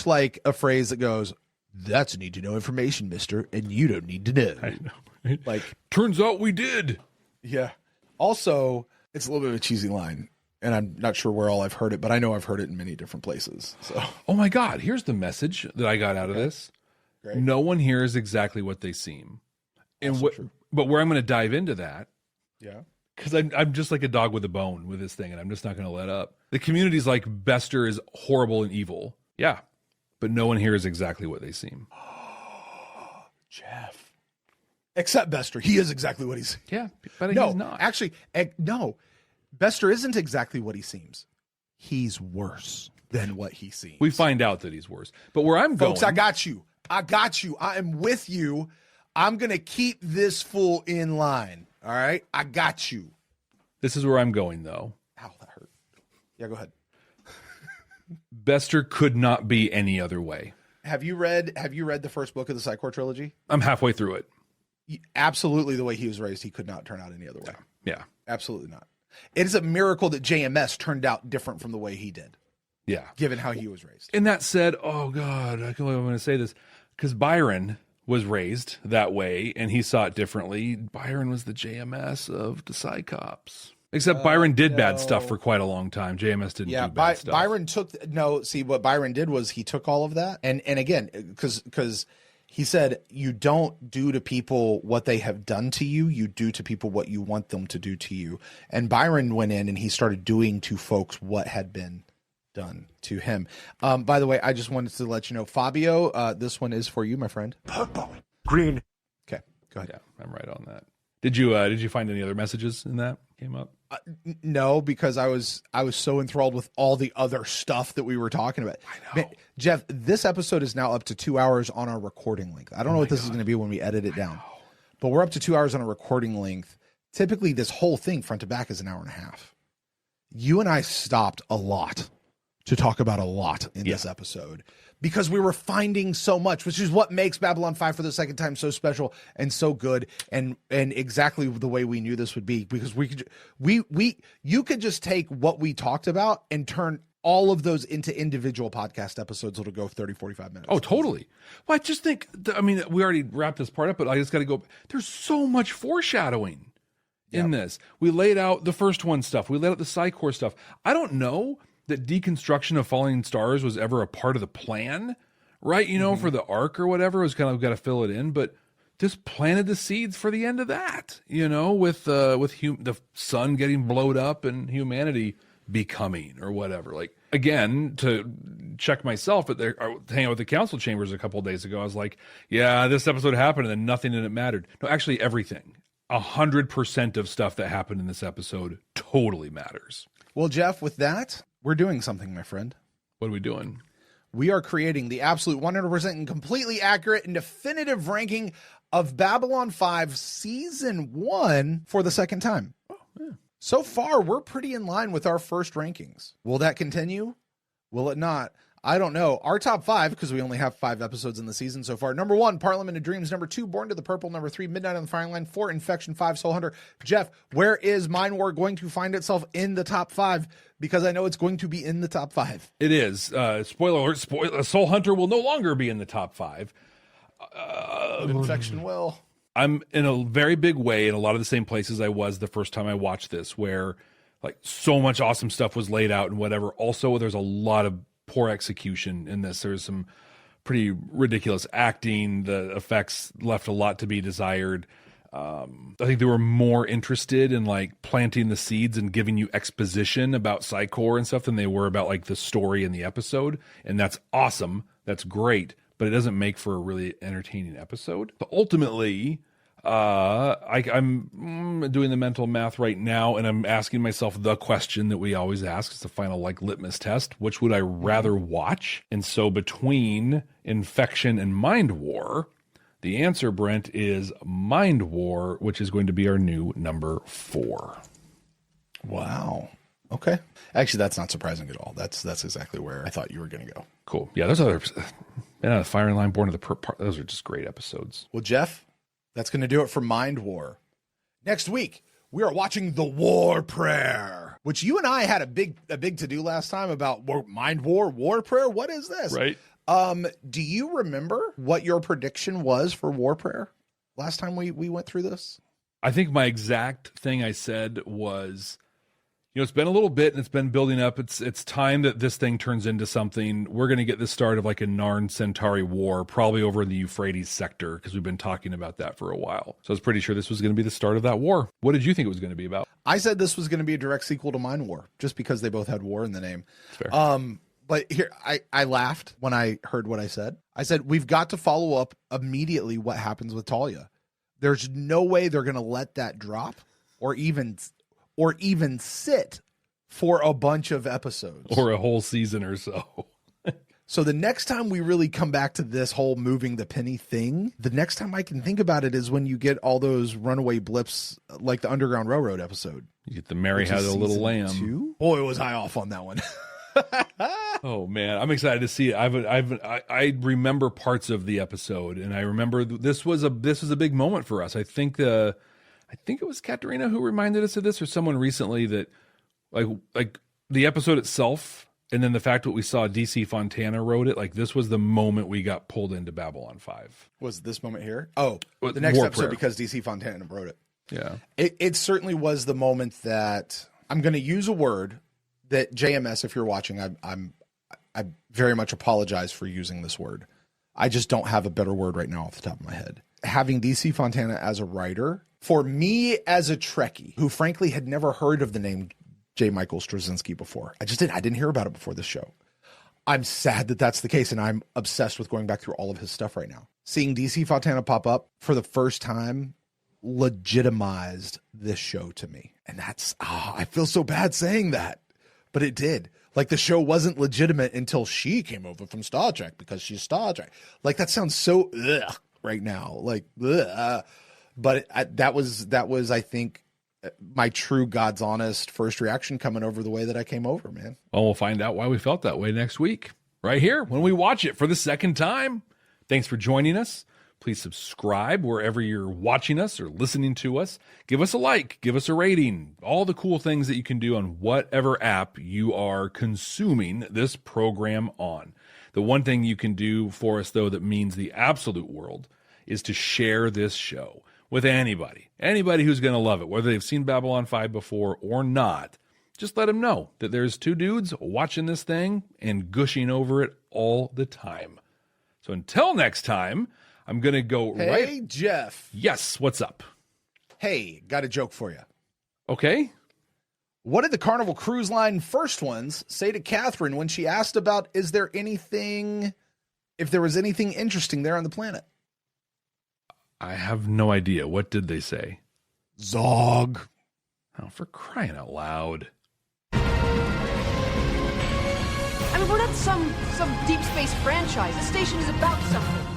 like a phrase that goes, "That's need to know information, mister, and you don't need to know." I know. Right? Like, turns out we did. Yeah. Also, it's a little bit of a cheesy line, and I'm not sure where all I've heard it, but I know I've heard it in many different places. So, oh my God, here's the message that I got out of this. Great. No one here is exactly what they seem. And but where I'm going to dive into that, because I'm just like a dog with a bone with this thing, and I'm just not going to let up. The community's like, Bester is horrible and evil, but no one here is exactly what they seem. Jeff, except Bester, he is exactly what he's. But he's not. Actually, no, Bester isn't exactly what he seems. He's worse than what he seems. We find out that he's worse. But where I'm folks, going, I got you. I am with you. I'm going to keep this fool in line. All right, I got you. This is where I'm going, though. Ow, that hurt. Yeah, go ahead. Bester could not be any other way. Have you read the first book of the Psychor trilogy? I'm halfway through it. Absolutely, the way he was raised, he could not turn out any other way. Yeah. Absolutely not. It is a miracle that JMS turned out different from the way he did. Yeah. Given how he was raised. And that said, oh God, I can't believe I'm going to say this, because Byron was raised that way and he saw it differently. Byron was the JMS of the Psychops. Except Byron did bad stuff for quite a long time. JMS didn't do bad stuff. Byron what Byron did was he took all of that. And again, because he said, you don't do to people what they have done to you. You do to people what you want them to do to you. And Byron went in and he started doing to folks what had been done to him. By the way, I just wanted to let you know, Fabio, this one is for you, my friend. Purple. Green. Okay, go ahead. Yeah, I'm right on that. Did you find any other messages in that came up? No, because I was so enthralled with all the other stuff that we were talking about. I know. Man, Jeff, this episode is now up to 2 hours on our recording length. I don't know what this is going to be when we edit it down, but we're up to 2 hours on a recording length. Typically, this whole thing front to back is an hour and a half. You and I stopped a lot to talk about a lot in this episode because we were finding so much, which is what makes Babylon 5 for the second time so special and so good and exactly the way we knew this would be, because you could just take what we talked about and turn all of those into individual podcast episodes that'll go 30, 45 minutes. Oh, totally. Well, I just think, we already wrapped this part up, but I just got to go. There's so much foreshadowing in this. We laid out the first one stuff. We laid out the Psychor stuff. I don't know that deconstruction of falling stars was ever a part of the plan, right? For the arc or whatever, it was kind of got to fill it in, but just planted the seeds for the end of that, with the sun getting blowed up and humanity becoming or whatever. Like, again, to check myself, but hanging out with the council chambers a couple of days ago, I was like, yeah, this episode happened and then nothing in it mattered. No, actually everything. 100% of stuff that happened in this episode totally matters. Well, Jeff, with that, we're doing something, my friend. What are we doing? We are creating the absolute 100% and completely accurate and definitive ranking of Babylon 5 Season 1 for the second time. Oh, yeah. So far, we're pretty in line with our first rankings. Will that continue? Will it not? I don't know. Our top 5, because we only have 5 episodes in the season so far. Number 1, Parliament of Dreams. Number 2, Born to the Purple. Number 3, Midnight on the Firing Line. 4, Infection. 5, Soul Hunter. Jeff, where is Mind War going to find itself in the top 5? Because I know it's going to be in the top 5. It is. Spoiler alert, Soul Hunter will no longer be in the top 5. Infection will. I'm in a very big way in a lot of the same places I was the first time I watched this, where like so much awesome stuff was laid out and whatever. Also, there's a lot of poor execution in this. There's some pretty ridiculous acting. The effects left a lot to be desired. I think they were more interested in like planting the seeds and giving you exposition about Psychor and stuff than they were about like the story in the episode. And that's awesome. That's great. But it doesn't make for a really entertaining episode. But ultimately, I'm doing the mental math right now, and I'm asking myself the question that we always ask. It's the final like litmus test. Which would I rather watch? And so between Infection and Mind War, the answer, Brent, is Mind War, which is going to be our new number 4. Wow. Okay. Actually, that's not surprising at all. That's exactly where I thought you were going to go. Cool. Yeah, those other the Firing Line, Born to the those are just great episodes. Well, Jeff, that's going to do it for Mind War. Next week, we are watching The War Prayer, which you and I had a big to-do last time about Mind War Prayer. What is this? Right. Do you remember what your prediction was for War Prayer last time we went through this? I think my exact thing I said was, it's been a little bit and it's been building up. It's time that this thing turns into something. We're going to get the start of like a Narn Centauri war, probably over in the Euphrates sector, because we've been talking about that for a while. So I was pretty sure this was going to be the start of that war. What did you think it was going to be about? I said this was going to be a direct sequel to Mind War, just because they both had war in the name. That's fair. But here, I laughed when I heard what I said. I said, we've got to follow up immediately what happens with Talia. There's no way they're going to let that drop or even sit for a bunch of episodes. Or a whole season or so. So the next time we really come back to this whole moving the penny thing, the next time I can think about it is when you get all those runaway blips, like the Underground Railroad episode. You get the Mary Had a Little Lamb. 2? Boy, was I off on that one. Oh man, I'm excited to see it. I remember parts of the episode, and I remember this was a big moment for us. I think it was Katerina who reminded us of this, or someone recently, that like the episode itself, and then the fact that we saw DC Fontana wrote it. Like, this was the moment we got pulled into Babylon 5. Was this moment here? Oh, the next War episode Prayer. because DC Fontana wrote it. Yeah, it certainly was the moment that I'm going to use a word that JMS, if you're watching, I very much apologize for using this word. I just don't have a better word right now off the top of my head. Having DC Fontana as a writer, for me as a Trekkie, who frankly had never heard of the name J. Michael Straczynski before. I didn't hear about it before this show. I'm sad that that's the case, and I'm obsessed with going back through all of his stuff right now. Seeing DC Fontana pop up for the first time legitimized this show to me. And I feel so bad saying that, but it did. Like, the show wasn't legitimate until she came over from Star Trek because she's Star Trek. Like, that sounds so ugh right now. Like, ugh. But that was, I think, my true God's honest first reaction coming over the way that I came over, man. Well, we'll find out why we felt that way next week, right here when we watch it for the second time. Thanks for joining us. Please subscribe wherever you're watching us or listening to us. Give us a like, give us a rating, all the cool things that you can do on whatever app you are consuming this program on. The one thing you can do for us, though, that means the absolute world, is to share this show with anybody who's going to love it, whether they've seen Babylon 5 before or not. Just let them know that there's two dudes watching this thing and gushing over it all the time. So until next time, I'm going to go Hey, Jeff. Yes, what's up? Hey, got a joke for you. Okay. What did the Carnival Cruise Line first ones say to Catherine when she asked about if there was anything interesting there on the planet? I have no idea. What did they say? Zog. Oh, for crying out loud. I mean, we're not some deep space franchise. This station is about something.